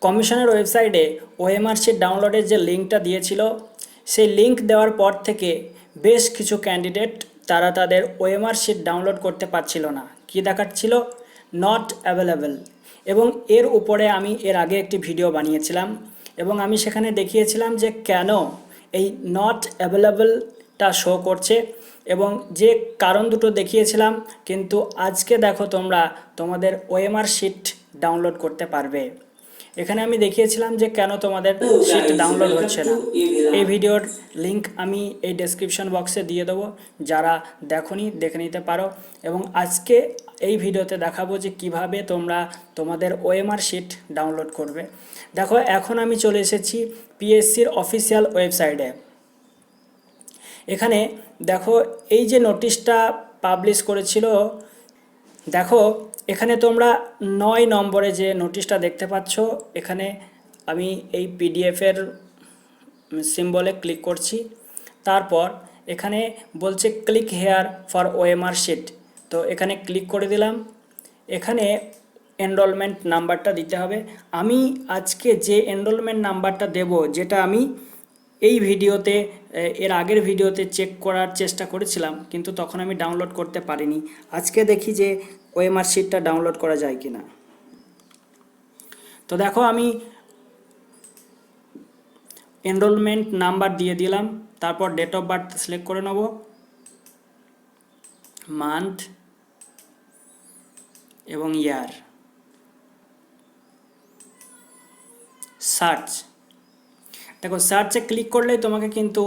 কমিশনের ওয়েবসাইটে OMR sheet ডাউনলোডের যে লিঙ্কটা দিয়েছিল, সেই লিঙ্ক দেওয়ার পর থেকে বেশ কিছু ক্যান্ডিডেট তারা তাদের ওএমআর শিট ডাউনলোড করতে পারছিল না। কি দেখাচ্ছিল? Not available. এবং এর উপরে আমি এর আগে একটি ভিডিও বানিয়েছিলাম এবং আমি সেখানে দেখিয়েছিলাম যে কেন এই নট অ্যাভেলেবলটা শো করছে এবং যে কারণ দুটো দেখিয়েছিলাম। কিন্তু আজকে দেখো তোমরা তোমাদের ওএমআর শিট ডাউনলোড করতে পারবে। এখানে আমি দেখিয়েছিলাম যে কেন তোমাদের শিট ডাউনলোড হচ্ছে না। এই ভিডিওর লিঙ্ক আমি এই ডেসক্রিপশন বক্সে দিয়ে দেবো, যারা দেখোনি দেখে নিতে পারো। এবং আজকে এই ভিডিওতে দেখাবো যে কিভাবে তোমরা তোমাদের ওএমআর শিট ডাউনলোড করবে। দেখো এখন আমি চলে এসেছি পিএসসির অফিসিয়াল ওয়েবসাইটে। এখানে দেখো এই যে নোটিশটা পাবলিশ করেছিল, দেখো এখানে তোমরা 9 নম্বরে যে নোটিশটা দেখতে পাচ্ছ, এখানে আমি এই পিডিএফের সিম্বলে ক্লিক করছি। তারপর এখানে বলছে click here for OMR sheet, তো এখানে ক্লিক করে দিলাম। এখানে এনরোলমেন্ট নাম্বারটা দিতে হবে। আমি আজকে যে এনরোলমেন্ট নাম্বারটা দেব, যেটা আমি এই ভিডিওতে এর আগের ভিডিওতে চেক করার চেষ্টা করেছিলাম, কিন্তু তখন আমি ডাউনলোড করতে পারিনি। আজকে দেখি যে ওএমআর শিটটা ডাউনলোড করা যায় কিনা। তো দেখো আমি এনরোলমেন্ট নাম্বার দিয়ে দিলাম। তারপর ডেট অফ বার্থ সিলেক্ট করে নেব, মান্থ এবং ইয়ার। সার্চ, দেখো সার্চে ক্লিক করলেই তোমাকে কিন্তু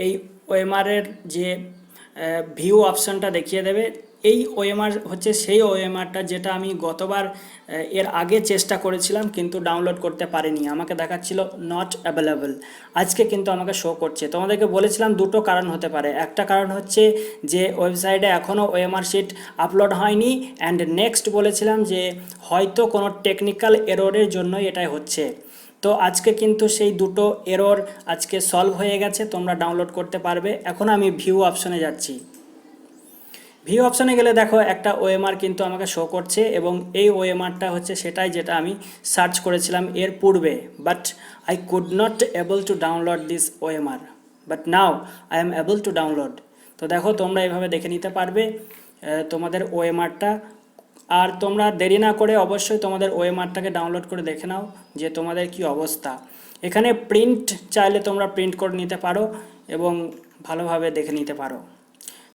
এই ওএমআরের যে ভিউ অপশানটা দেখিয়ে দেবে। এই ওএমআর হচ্ছে সেই ওএমআরটা যেটা আমি গতবার এর আগে চেষ্টা করেছিলাম কিন্তু ডাউনলোড করতে পারিনি, আমাকে দেখাচ্ছিল নট অ্যাভেলেবল। আজকে কিন্তু আমাকে শো করছে। তোমাদেরকে বলেছিলাম দুটো কারণ হতে পারে। একটা কারণ হচ্ছে যে ওয়েবসাইটে এখনও ওএমআর শিট আপলোড হয়নি, অ্যান্ড নেক্সট বলেছিলাম যে হয়তো কোনো টেকনিক্যাল এররের জন্যই এটাই হচ্ছে। তো আজকে কিন্তু সেই দুটো এরর আজকে সলভ হয়ে গেছে, তোমরা ডাউনলোড করতে পারবে। এখন আমি ভিউ অপশনে যাচ্ছি। ভিউ অপশনে গেলে দেখো একটা ওএমআর কিন্তু আমাকে শো করছে এবং এই ওএমআরটা হচ্ছে সেটাই যেটা আমি সার্চ করেছিলাম এর পূর্বে। But I could not able to download this OMR, but now I am able to download. তো দেখো তোমরা এভাবে দেখে নিতে পারবে তোমাদের ওএমআরটা। আর তোমরা দেরি না করে অবশ্যই তোমাদের ওএমআরটাকে ডাউনলোড করে দেখে নাও যে তোমাদের কি অবস্থা। এখানে প্রিন্ট চাইলে তোমরা প্রিন্ট করে নিতে পারো এবং ভালোভাবে দেখে নিতে পারো।